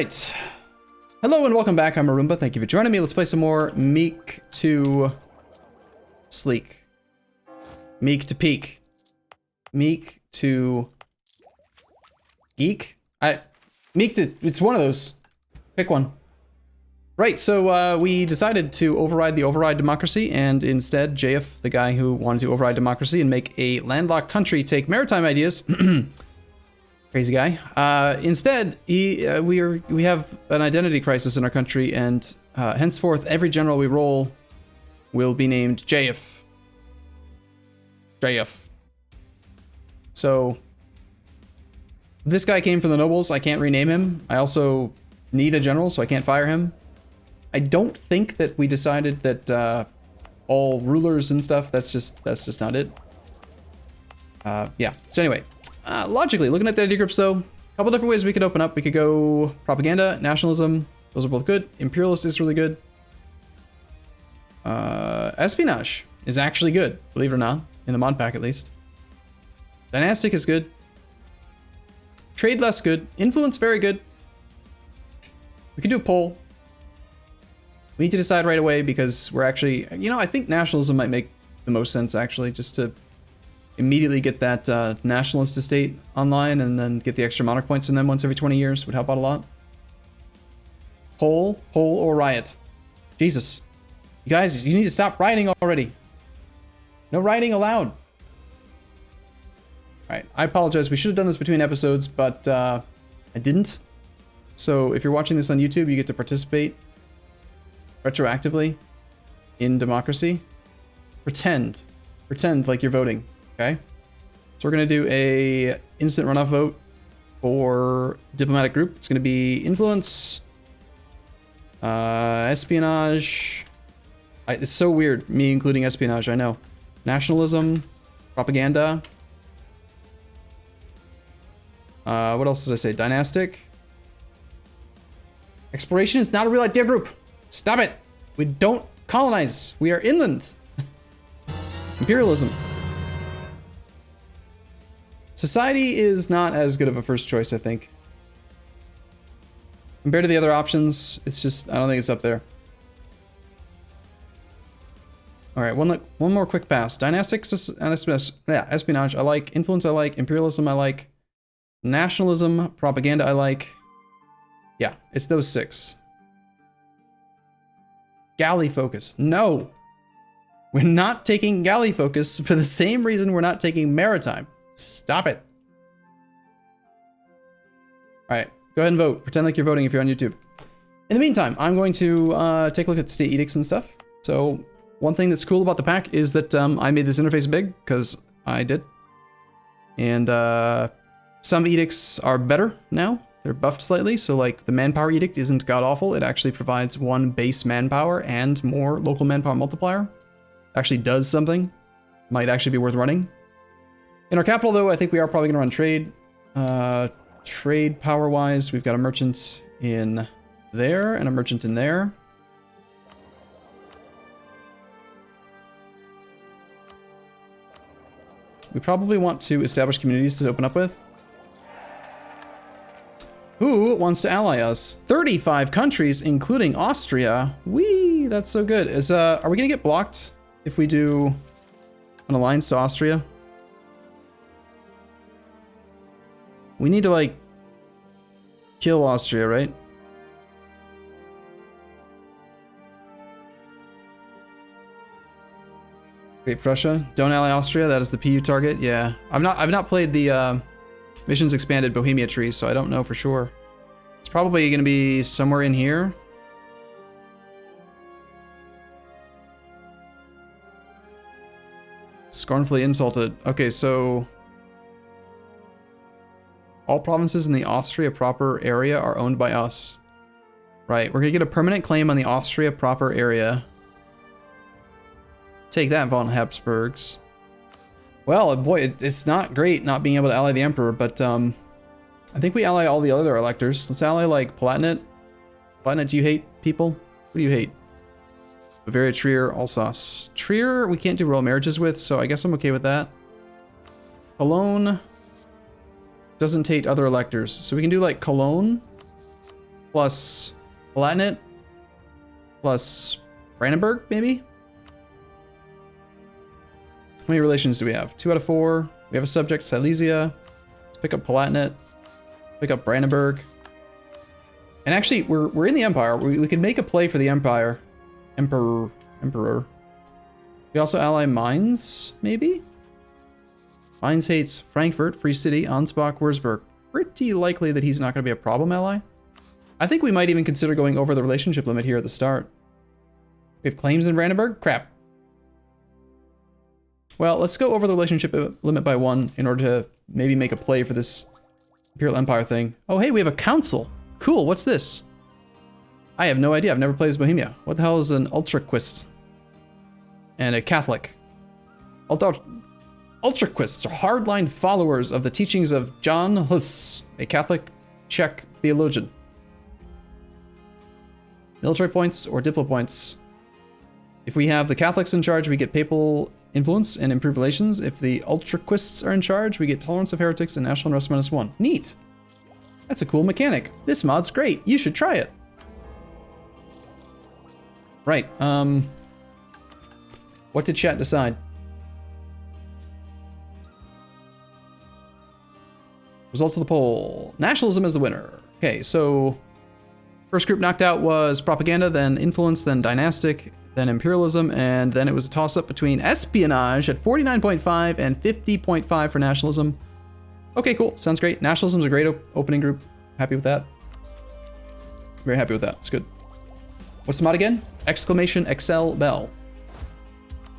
Right. Hello and welcome back. I'm Arumba. Thank you for joining me. Let's play some more Meek to Sleek. Meek to Peak. Meek to Geek? Meek to... It's one of those. Pick one. Right, so we decided to override the override democracy, and instead JF, the guy who wanted to override democracy and make a landlocked country take maritime ideas... Crazy guy. Instead, we have an identity crisis in our country, and henceforth, every general we roll will be named JF. JF. So, this guy came from the nobles. I can't rename him. I also need a general, so I can't fire him. I don't think that we decided that all rulers and stuff. That's just not it. Yeah. So anyway. Logically, looking at the idea groups though, a couple different ways we could open up. We could go propaganda, nationalism, those are both good. Imperialist is really good. Espionage is actually good, believe it or not, in the mod pack at least. Dynastic is good. Trade less good. Influence very good. We could do a poll. We need to decide right away because we're actually, I think nationalism might make the most sense actually, just to immediately get that nationalist estate online and then get the extra monarch points from them once every 20 years would help out a lot. Poll or riot. Jesus. You guys, you need to stop rioting already. No rioting allowed. Alright, I apologize. We should have done this between episodes, but I didn't. So if you're watching this on YouTube, you get to participate retroactively in democracy. Pretend like you're voting. Okay, so we're gonna do a instant runoff vote for diplomatic group. It's gonna be influence, espionage. It's so weird, me including espionage. I know. Nationalism, propaganda. What else did I say? Dynastic. Exploration is not a real idea group. Stop it. We don't colonize. We are inland. Imperialism. Society is not as good of a first choice, I think. Compared to the other options, it's just, I don't think it's up there. All right, one more quick pass. Dynastics, espionage, I like. Influence, I like. Imperialism, I like. Nationalism, propaganda, I like. Yeah, it's those 6. Galley focus. No! We're not taking galley focus for the same reason we're not taking maritime. Stop it. All right, go ahead and vote. Pretend like you're voting if you're on YouTube. In the meantime, I'm going to take a look at state edicts and stuff. So one thing that's cool about the pack is that I made this interface big because I did. And some edicts are better now. They're buffed slightly. So like the manpower edict isn't god awful. It actually provides 1 base manpower and more local manpower multiplier. Actually does something. Might actually be worth running. In our capital, though, I think we are probably going to run trade. Trade power-wise, we've got a merchant in there and a merchant in there. We probably want to establish communities to open up with. Who wants to ally us? 35 countries, including Austria. Whee! That's so good. Are we going to get blocked if we do an alliance to Austria? We need to, like, kill Austria, right? Great Prussia. Don't ally Austria. That is the PU target. Yeah. I've not played the Missions Expanded Bohemia tree, so I don't know for sure. It's probably going to be somewhere in here. Scornfully insulted. Okay, so... all provinces in the Austria proper area are owned by us. Right, we're gonna get a permanent claim on the Austria proper area. Take that, von Habsburgs. Well, boy, it's not great not being able to ally the Emperor, but I think we ally all the other electors. Let's ally, like, Palatinate. Palatinate, do you hate people? What do you hate? Bavaria, Trier, Alsace. Trier, we can't do royal marriages with, so I guess I'm okay with that. Cologne. Doesn't hate other electors. So we can do like Cologne. plus Palatinate plus Brandenburg, maybe? How many relations do we have? 2 out of 4. We have a subject, Silesia. Let's pick up Palatinate. Pick up Brandenburg. And actually, we're in the Empire. We can make a play for the Empire. Emperor. We also ally Mainz, maybe? Mainz hates Frankfurt, Free City, Ansbach, Würzburg. Pretty likely that he's not going to be a problem ally. I think we might even consider going over the relationship limit here at the start. We have claims in Brandenburg? Crap. Well, let's go over the relationship limit by 1 in order to maybe make a play for this Imperial Empire thing. Oh, hey, we have a council. Cool, what's this? I have no idea. I've never played as Bohemia. What the hell is an Ultraquist? And a Catholic. Ultraquists are hardline followers of the teachings of John Hus, a Catholic Czech theologian. Military points or diplo points. If we have the Catholics in charge, we get papal influence and improved relations. If the Ultraquists are in charge, we get tolerance of heretics and national unrest -1. Neat. That's a cool mechanic. This mod's great. You should try it. Right. What did chat decide? Results of the poll. Nationalism is the winner. Okay, so first group knocked out was propaganda, then influence, then dynastic, then imperialism, and then it was a toss-up between espionage at 49.5 and 50.5 for nationalism. Okay, cool. Sounds great. Nationalism's a great opening group. Happy with that. Very happy with that. It's good. What's the mod again? Exclamation ExcelBel.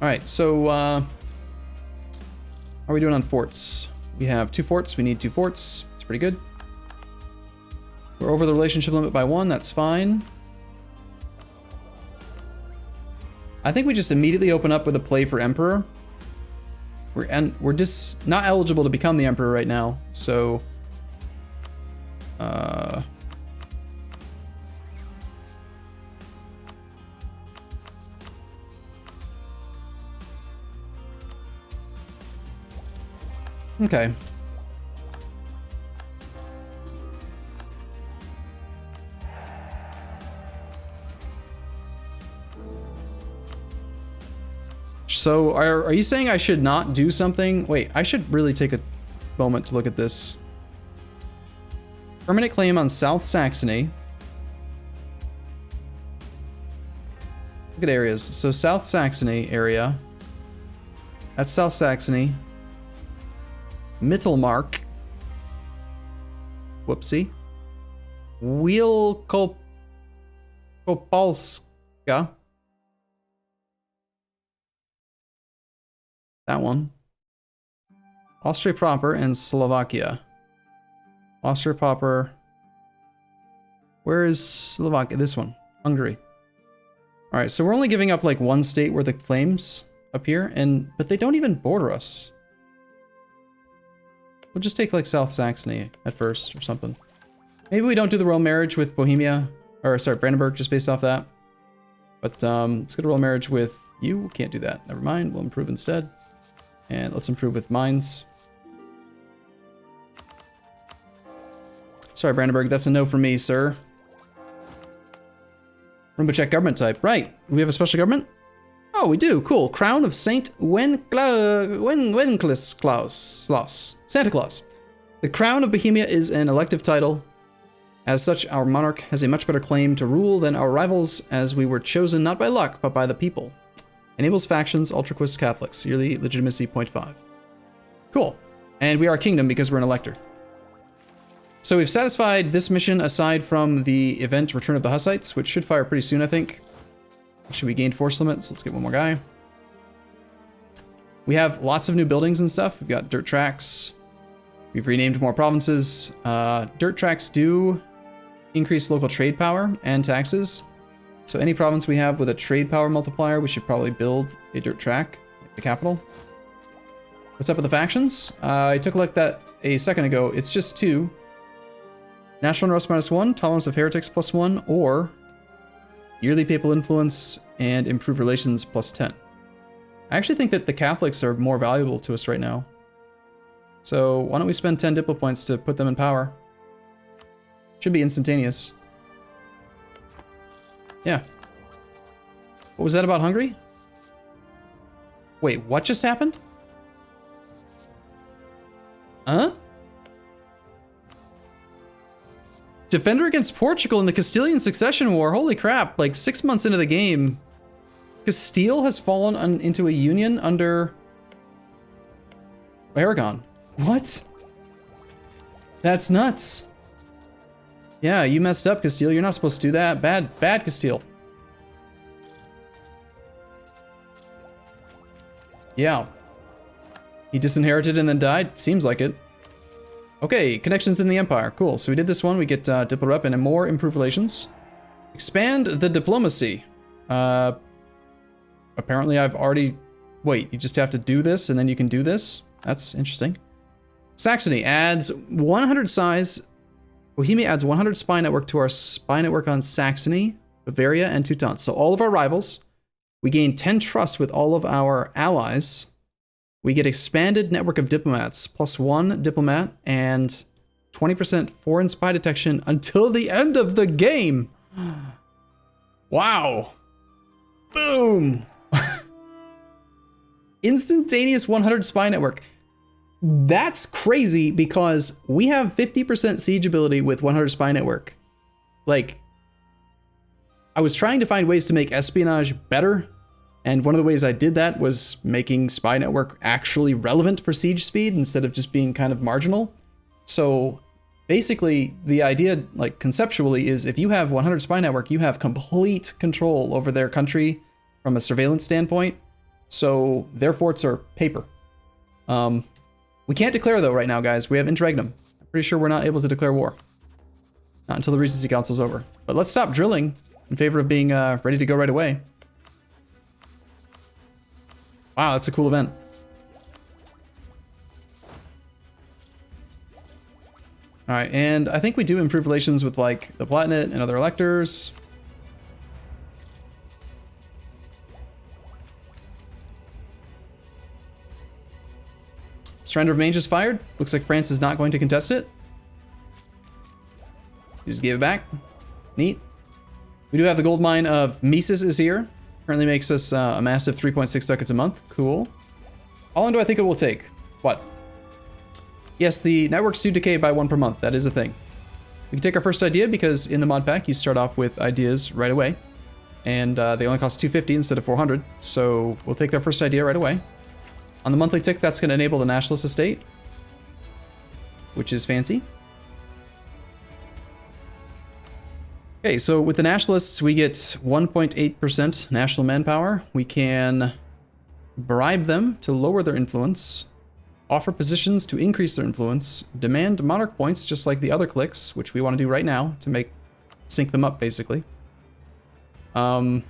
All right, so how are we doing on forts? We have 2 forts. We need 2 forts. It's pretty good. We're over the relationship limit by 1. That's fine. I think we just immediately open up with a play for Emperor. We're just not eligible to become the Emperor right now, so okay. So are you saying I should not do something? Wait, I should really take a moment to look at this. Permanent claim on South Saxony. Look at areas. So South Saxony area. That's South Saxony. Mittelmark. Whoopsie. Wielkopolska. That one. Austria proper and Slovakia. Austria proper. Where is Slovakia? This one. Hungary. All right, so we're only giving up like 1 state worth of claims up here, but they don't even border us. We'll just take like South Saxony at first or something. Maybe we don't do the royal marriage with Bohemia, or sorry, Brandenburg, just based off that. But let's go to royal marriage with you. Can't do that. Never mind. We'll improve instead. And let's improve with Mainz. Sorry, Brandenburg, that's a no for me, sir. Arumba check government type. Right. We have a special government? Oh, we do. Cool. Crown of Saint Wenceslas. Santa Claus. The Crown of Bohemia is an elective title. As such, our monarch has a much better claim to rule than our rivals, as we were chosen not by luck, but by the people. Enables factions, Ultraquist Catholics. Yearly legitimacy 0.5. Cool. And we are a kingdom because we're an elector. So we've satisfied this mission aside from the event Return of the Hussites, which should fire pretty soon, I think. Actually, we gained force limits. Let's get one more guy. We have lots of new buildings and stuff. We've got dirt tracks. We've renamed more provinces. Dirt tracks do increase local trade power and taxes. So any province we have with a trade power multiplier, we should probably build a dirt track, like the capital. What's up with the factions? I took a look at that a second ago. It's just 2. National unrest -1, tolerance of heretics +1, or yearly papal influence and improved relations +10. I actually think that the Catholics are more valuable to us right now. So why don't we spend 10 diplo points to put them in power? Should be instantaneous. Yeah. What was that about Hungary? Wait, what just happened? Huh? Defender against Portugal in the Castilian Succession War. Holy crap, like 6 months into the game. Castile has fallen into a union under Aragon. What? That's nuts. Yeah, you messed up, Castile. You're not supposed to do that. Bad Castile. Yeah. He disinherited and then died? Seems like it. Okay, connections in the Empire. Cool. So we did this one. We get Diplo Rep and more improved relations. Expand the diplomacy. Apparently I've already... Wait, you just have to do this and then you can do this? That's interesting. Saxony adds 100 size. Bohemia adds 100 spy network to our spy network on Saxony, Bavaria, and Teutons. So all of our rivals. We gain 10 trust with all of our allies. We get expanded network of diplomats, +1 diplomat, and 20% foreign spy detection until the end of the game. Wow. Boom. Instantaneous 100 spy network. That's crazy because we have 50% siege ability with 100 spy network. Like, I was trying to find ways to make espionage better, and one of the ways I did that was making spy network actually relevant for siege speed instead of just being kind of marginal. So basically the idea, like conceptually, is if you have 100 spy network, you have complete control over their country from a surveillance standpoint. So their forts are paper. We can't declare though right now, guys. We have interregnum. I'm pretty sure we're not able to declare war. Not until the Regency Council's over. But let's stop drilling in favor of being ready to go right away. Wow, that's a cool event. All right, and I think we do improve relations with like the Palatinate and other electors. Surrender of Mange is fired. Looks like France is not going to contest it. Just give it back. Neat. We do have the gold mine of Mises is here. Currently makes us a massive 3.6 ducats a month. Cool. How long do I think it will take? What? Yes, the networks do decay by 1 per month. That is a thing. We can take our first idea because in the mod pack you start off with ideas right away. And they only cost 250 instead of 400. So we'll take their first idea right away. On the monthly tick, that's going to enable the nationalist estate, which is fancy. Okay, so with the nationalists, we get 1.8% national manpower. We can bribe them to lower their influence, offer positions to increase their influence, demand monarch points just like the other cliques, which we want to do right now to sync them up, basically. We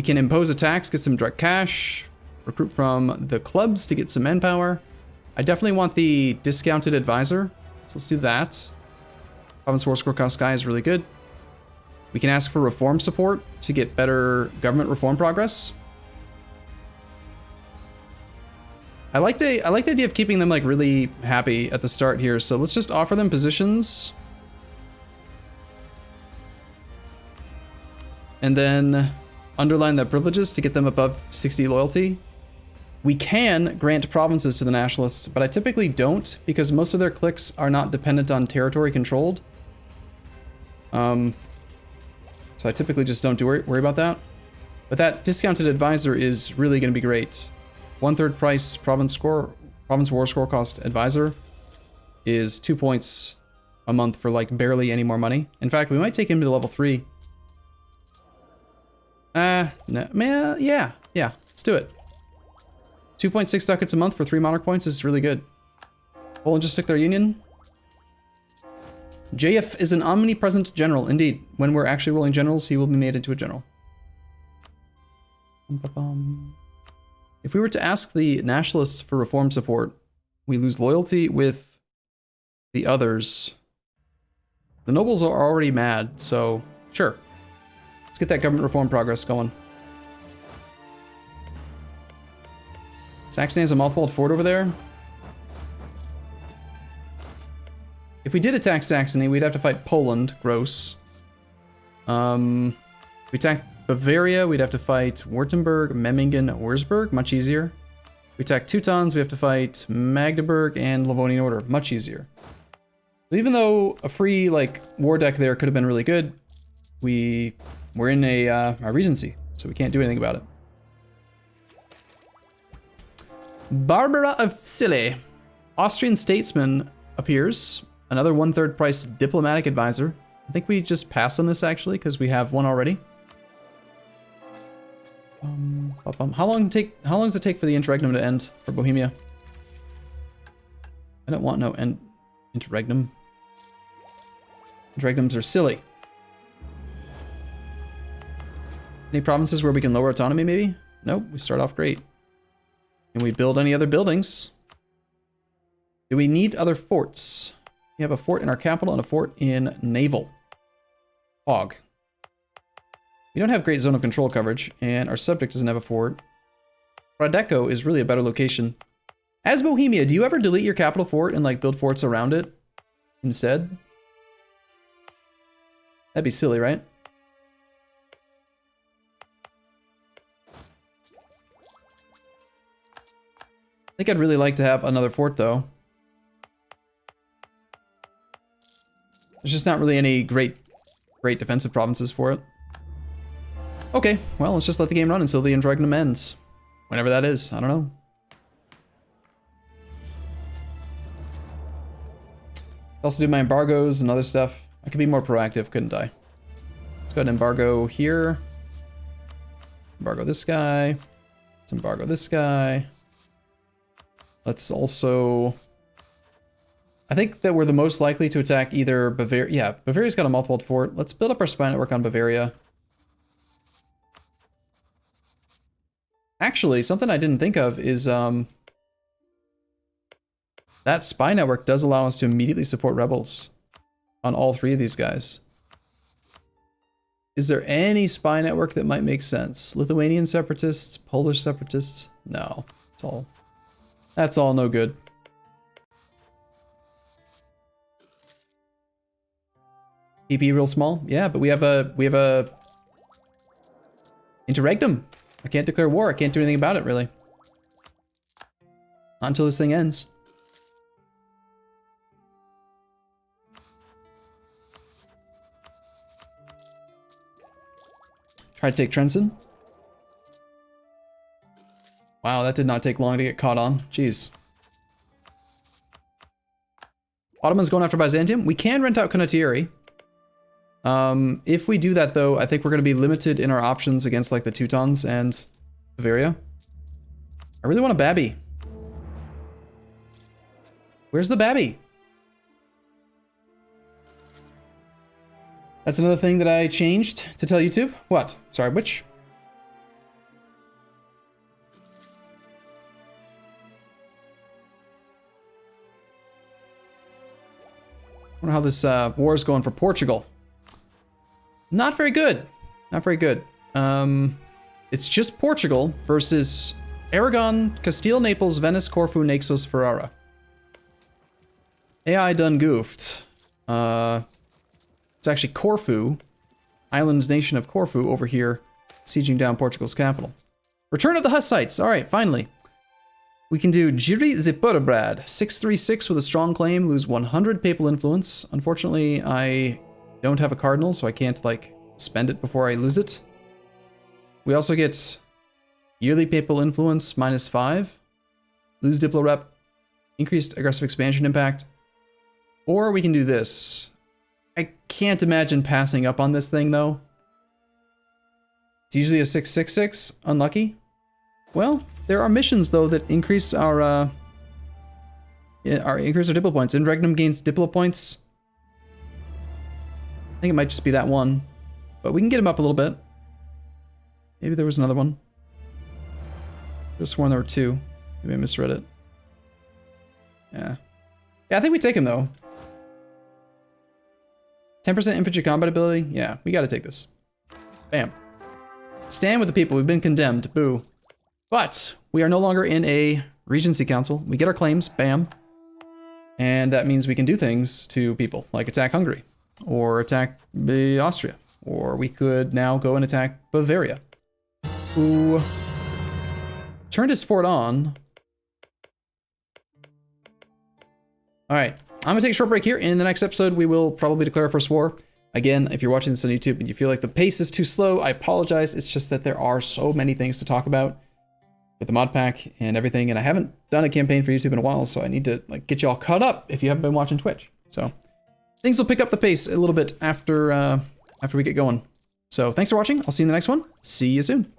can impose a tax, get some direct cash, recruit from the clubs to get some manpower. I definitely want the discounted advisor, so let's do that. Province War Score Cost Guy is really good. We can ask for reform support to get better government reform progress. I like the idea of keeping them like really happy at the start here, so let's just offer them positions. And then underline their privileges to get them above 60 loyalty. We can grant provinces to the nationalists, but I typically don't because most of their cliques are not dependent on territory controlled. So I typically just don't worry about that. But that discounted advisor is really going to be great. 1/3 price province war score cost advisor is 2 points a month for like barely any more money. In fact, we might take him to level 3. No, man, yeah, let's do it. 2.6 ducats a month for 3 monarch points is really good. Poland just took their union. JF is an omnipresent general, indeed. When we're actually rolling generals, he will be made into a general. If we were to ask the nationalists for reform support, we lose loyalty with the others. The nobles are already mad, so sure. Let's get that government reform progress going. Saxony has a mothballed fort over there. If we did attack Saxony, we'd have to fight Poland. Gross. If we attack Bavaria, we'd have to fight Württemberg, Memmingen, Wurzburg, much easier. If we attack Teutons, we have to fight Magdeburg and Livonian Order, much easier. So even though a free, like, war deck there could have been really good, we're in a regency, so we can't do anything about it. Barbara of Scilly. Austrian statesman appears. Another 1/3 price diplomatic advisor. I think we just pass on this actually, because we have one already. How long does it take for the interregnum to end for Bohemia? I don't want no interregnum. Interregnums are silly. Any provinces where we can lower autonomy, maybe? Nope, we start off great. Can we build any other buildings? Do we need other forts? We have a fort in our capital and a fort in naval. Hog. We don't have great zone of control coverage, and our subject doesn't have a fort. Radeco is really a better location. As Bohemia, do you ever delete your capital fort and like build forts around it instead? That'd be silly, right? I think I'd really like to have another fort though. There's just not really any great defensive provinces for it. Okay, well, let's just let the game run until the interregnum ends. Whenever that is, I don't know. Also do my embargoes and other stuff. I could be more proactive, couldn't I? Let's go ahead and embargo here. Embargo this guy. Let's embargo this guy. Let's also... I think that we're the most likely to attack either Bavaria. Yeah, Bavaria's got a mothballed fort. Let's build up our spy network on Bavaria. Actually, something I didn't think of is that spy network does allow us to immediately support rebels on all three of these guys. Is there any spy network that might make sense? Lithuanian separatists, Polish separatists? No, that's all no good. PP real small? Yeah, but we have a interregnum. I can't declare war. I can't do anything about it, really. Not until this thing ends. Try to take Trenton. Wow, that did not take long to get caught on. Jeez. Ottoman's going after Byzantium. We can rent out Condottieri. If we do that though, I think we're going to be limited in our options against like the Teutons and Bavaria. I really want a Babby. Where's the Babby? That's another thing that I changed to tell YouTube. What? Sorry, which? I wonder how this war is going for Portugal. Not very good. Not very good. It's just Portugal versus Aragon, Castile, Naples, Venice, Corfu, Naxos, Ferrara. AI done goofed. It's actually Corfu, island nation of Corfu over here, sieging down Portugal's capital. Return of the Hussites. All right, finally. We can do Jiri Zipurabrad, 636 with a strong claim, lose 100 papal influence. Unfortunately, I don't have a cardinal, so I can't, like, spend it before I lose it. We also get yearly papal influence, -5. Lose Diplo Rep, increased aggressive expansion impact. Or we can do this. I can't imagine passing up on this thing, though. It's usually a 666, unlucky. Well, there are missions, though, that increase our Diplo points. Interregnum gains Diplo points. I think it might just be that one. But we can get him up a little bit. Maybe there was another one. I just sworn there were two. Maybe I misread it. Yeah. Yeah, I think we take him, though. 10% infantry combat ability? Yeah, we gotta take this. Bam. Stand with the people. We've been condemned. Boo. But we are no longer in a Regency Council. We get our claims. Bam. And that means we can do things to people, like attack Hungary. Or attack Austria. Or we could now go and attack Bavaria, who turned his fort on. All right, I'm gonna take a short break here. In the next episode, we will probably declare our first war. Again, if you're watching this on YouTube and you feel like the pace is too slow, I apologize. It's just that there are so many things to talk about with the mod pack and everything, and I haven't done a campaign for YouTube in a while, so I need to like get you all caught up if you haven't been watching Twitch. So things will pick up the pace a little bit after we get going. So thanks for watching. I'll see you in the next one. See you soon.